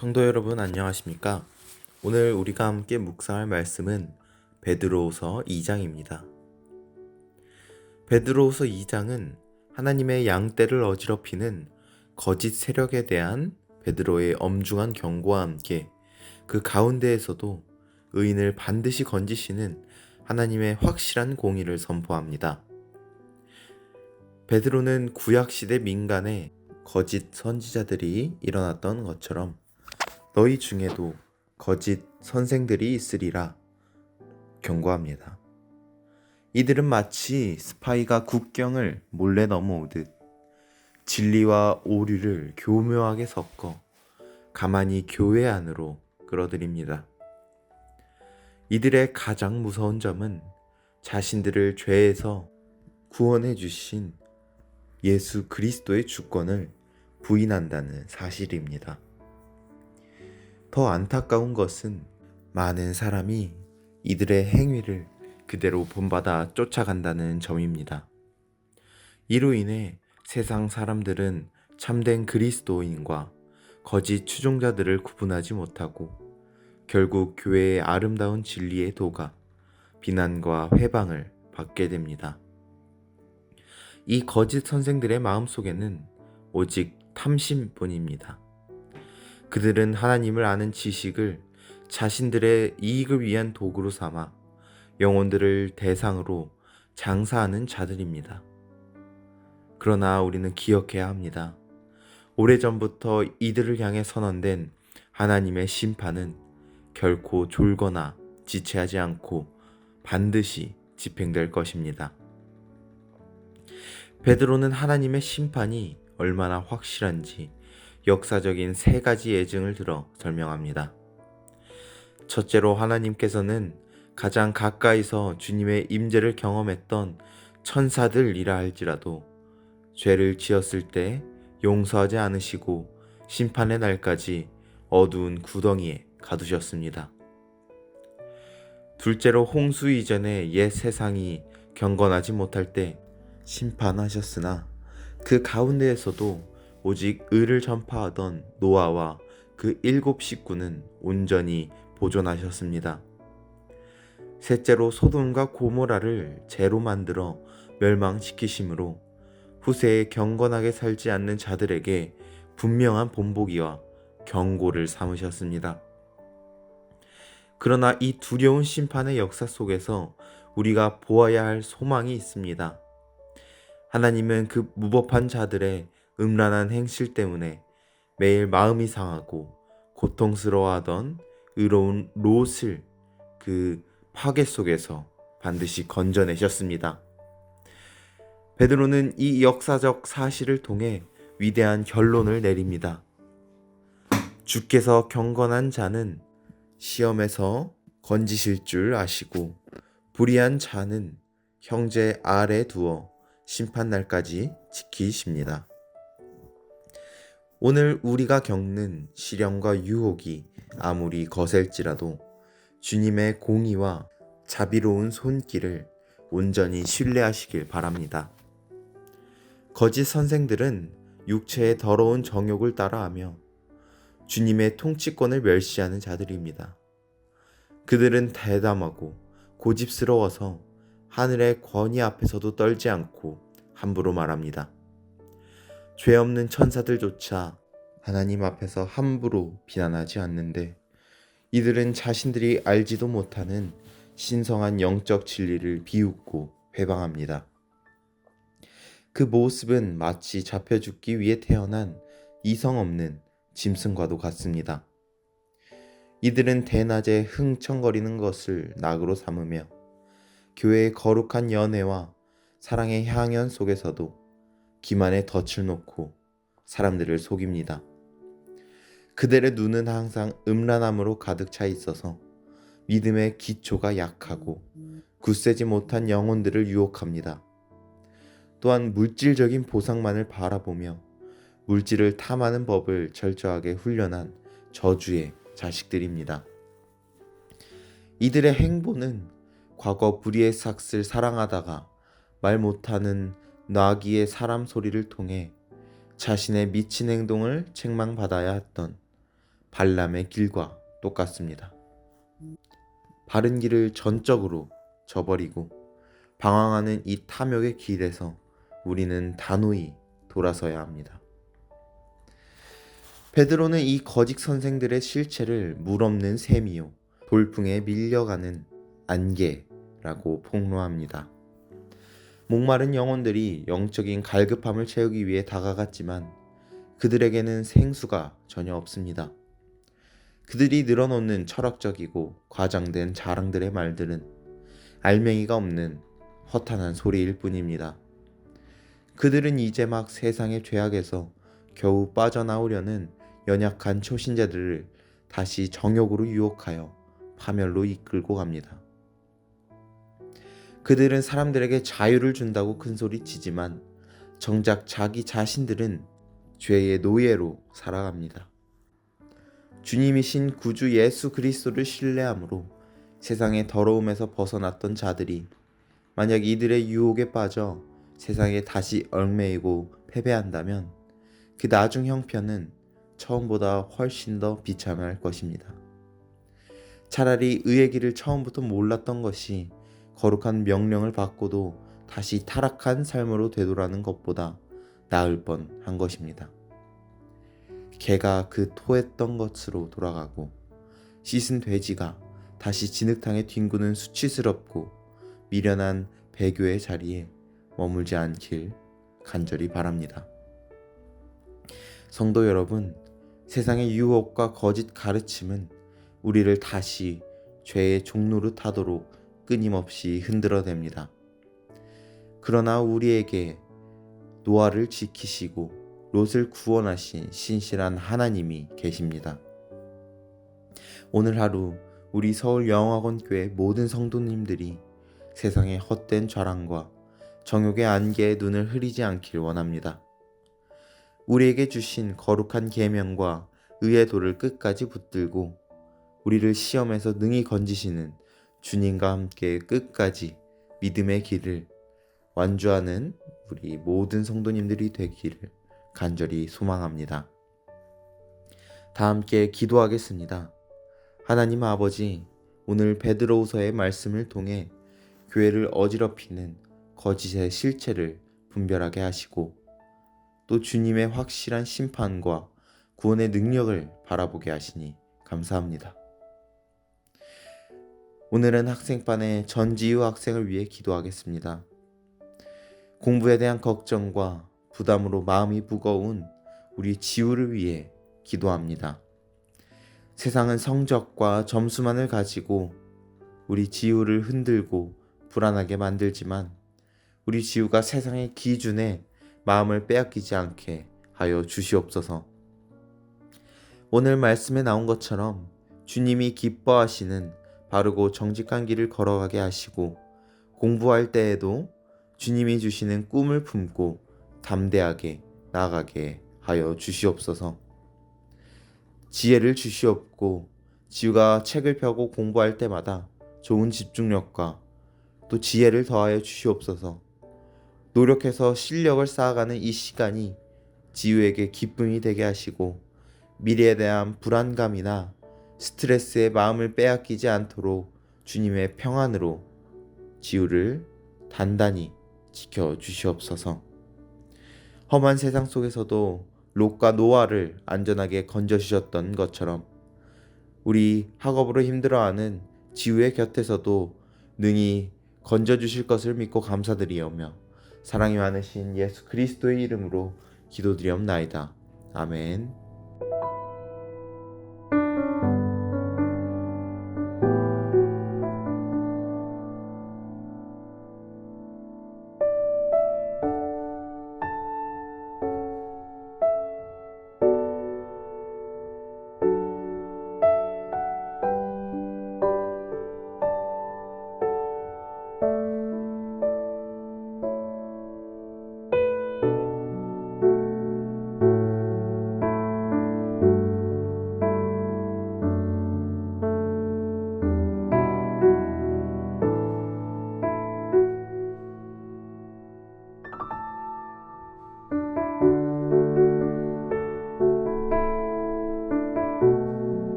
성도 여러분 안녕하십니까? 오늘 우리가 함께 묵상할 말씀은 베드로후서 2장입니다. 베드로후서 2장은 하나님의 양떼를 어지럽히는 거짓 세력에 대한 베드로의 엄중한 경고와 함께 그 가운데에서도 의인을 반드시 건지시는 하나님의 확실한 공의를 선포합니다. 베드로는 구약시대 민간에 거짓 선지자들이 일어났던 것처럼 너희 중에도 거짓 선생들이 있으리라 경고합니다. 이들은 마치 스파이가 국경을 몰래 넘어오듯 진리와 오류를 교묘하게 섞어 가만히 교회 안으로 끌어들입니다. 이들의 가장 무서운 점은 자신들을 죄에서 구원해 주신 예수 그리스도의 주권을 부인한다는 사실입니다. 더 안타까운 것은 많은 사람이 이들의 행위를 그대로 본받아 쫓아간다는 점입니다. 이로 인해 세상 사람들은 참된 그리스도인과 거짓 추종자들을 구분하지 못하고 결국 교회의 아름다운 진리의 도가 비난과 회방을 받게 됩니다. 이 거짓 선생들의 마음속에는 오직 탐심뿐입니다. 그들은 하나님을 아는 지식을 자신들의 이익을 위한 도구로 삼아 영혼들을 대상으로 장사하는 자들입니다. 그러나 우리는 기억해야 합니다. 오래전부터 이들을 향해 선언된 하나님의 심판은 결코 졸거나 지체하지 않고 반드시 집행될 것입니다. 베드로는 하나님의 심판이 얼마나 확실한지 역사적인 세 가지 예증을 들어 설명합니다. 첫째로 하나님께서는 가장 가까이서 주님의 임재를 경험했던 천사들이라 할지라도 죄를 지었을 때 용서하지 않으시고 심판의 날까지 어두운 구덩이에 가두셨습니다. 둘째로 홍수 이전에 옛 세상이 경건하지 못할 때 심판하셨으나 그 가운데에서도 오직 의를 전파하던 노아와 그 7 식구는 온전히 보존하셨습니다. 셋째로 소돔과 고모라를 죄로 만들어 멸망시키심으로 후세에 경건하게 살지 않는 자들에게 분명한 본보기와 경고를 삼으셨습니다. 그러나 이 두려운 심판의 역사 속에서 우리가 보아야 할 소망이 있습니다. 하나님은 그 무법한 자들의 음란한 행실 때문에 매일 마음이 상하고 고통스러워하던 의로운 롯을 그 파괴 속에서 반드시 건져내셨습니다. 베드로는 이 역사적 사실을 통해 위대한 결론을 내립니다. 주께서 경건한 자는 시험에서 건지실 줄 아시고 불의한 자는 형제 아래 두어 심판날까지 지키십니다. 오늘 우리가 겪는 시련과 유혹이 아무리 거셀지라도 주님의 공의와 자비로운 손길을 온전히 신뢰하시길 바랍니다. 거짓 선생들은 육체의 더러운 정욕을 따라하며 주님의 통치권을 멸시하는 자들입니다. 그들은 대담하고 고집스러워서 하늘의 권위 앞에서도 떨지 않고 함부로 말합니다. 죄 없는 천사들조차 하나님 앞에서 함부로 비난하지 않는데 이들은 자신들이 알지도 못하는 신성한 영적 진리를 비웃고 회방합니다. 그 모습은 마치 잡혀 죽기 위해 태어난 이성 없는 짐승과도 같습니다. 이들은 대낮에 흥청거리는 것을 낙으로 삼으며 교회의 거룩한 연애와 사랑의 향연 속에서도 기만에 덫을 놓고 사람들을 속입니다. 그들의 눈은 항상 음란함으로 가득 차 있어서 믿음의 기초가 약하고 굳세지 못한 영혼들을 유혹합니다. 또한 물질적인 보상만을 바라보며 물질을 탐하는 법을 철저하게 훈련한 저주의 자식들입니다. 이들의 행보는 과거 불의의 삭슬 사랑하다가 말 못하는 나귀의 사람 소리를 통해 자신의 미친 행동을 책망받아야 했던 발람의 길과 똑같습니다. 바른 길을 전적으로 저버리고 방황하는 이 탐욕의 길에서 우리는 단호히 돌아서야 합니다. 베드로는 이 거짓 선생들의 실체를 물 없는 샘이요 돌풍에 밀려가는 안개라고 폭로합니다. 목마른 영혼들이 영적인 갈급함을 채우기 위해 다가갔지만 그들에게는 생수가 전혀 없습니다. 그들이 늘어놓는 철학적이고 과장된 자랑들의 말들은 알맹이가 없는 허탄한 소리일 뿐입니다. 그들은 이제 막 세상의 죄악에서 겨우 빠져나오려는 연약한 초신자들을 다시 정욕으로 유혹하여 파멸로 이끌고 갑니다. 그들은 사람들에게 자유를 준다고 큰소리치지만 정작 자기 자신들은 죄의 노예로 살아갑니다. 주님이신 구주 예수 그리스도를 신뢰함으로 세상의 더러움에서 벗어났던 자들이 만약 이들의 유혹에 빠져 세상에 다시 얽매이고 패배한다면 그 나중 형편은 처음보다 훨씬 더 비참할 것입니다. 차라리 의의 길을 처음부터 몰랐던 것이 거룩한 명령을 받고도 다시 타락한 삶으로 되돌아가는 것보다 나을 뻔한 것입니다. 개가 그 토했던 것으로 돌아가고 씻은 돼지가 다시 진흙탕에 뒹구는 수치스럽고 미련한 배교의 자리에 머물지 않길 간절히 바랍니다. 성도 여러분, 세상의 유혹과 거짓 가르침은 우리를 다시 죄의 종로로 타도록 끊임없이 흔들어댑니다. 그러나 우리에게 노아를 지키시고 롯을 구원하신 신실한 하나님이 계십니다. 오늘 하루 우리 서울영화관교회 모든 성도님들이 세상의 헛된 좌랑과 정욕의 안개에 눈을 흐리지 않길 원합니다. 우리에게 주신 거룩한 계명과 의의 도를 끝까지 붙들고 우리를 시험에서 능히 건지시는 주님과 함께 끝까지 믿음의 길을 완주하는 우리 모든 성도님들이 되기를 간절히 소망합니다. 다 함께 기도하겠습니다. 하나님 아버지, 오늘 베드로후서의 말씀을 통해 교회를 어지럽히는 거짓의 실체를 분별하게 하시고 또 주님의 확실한 심판과 구원의 능력을 바라보게 하시니 감사합니다. 오늘은 학생반의 전지유 학생을 위해 기도하겠습니다. 공부에 대한 걱정과 부담으로 마음이 무거운 우리 지우를 위해 기도합니다. 세상은 성적과 점수만을 가지고 우리 지우를 흔들고 불안하게 만들지만 우리 지우가 세상의 기준에 마음을 빼앗기지 않게 하여 주시옵소서. 오늘 말씀에 나온 것처럼 주님이 기뻐하시는 바르고 정직한 길을 걸어가게 하시고 공부할 때에도 주님이 주시는 꿈을 품고 담대하게 나아가게 하여 주시옵소서. 지혜를 주시옵고 지우가 책을 펴고 공부할 때마다 좋은 집중력과 또 지혜를 더하여 주시옵소서. 노력해서 실력을 쌓아가는 이 시간이 지우에게 기쁨이 되게 하시고 미래에 대한 불안감이나 스트레스에 마음을 빼앗기지 않도록 주님의 평안으로 지우를 단단히 지켜주시옵소서. 험한 세상 속에서도 롯과 노아를 안전하게 건져주셨던 것처럼 우리 학업으로 힘들어하는 지우의 곁에서도 능히 건져주실 것을 믿고 감사드리오며 사랑이 많으신 예수 그리스도의 이름으로 기도드리옵나이다. 아멘.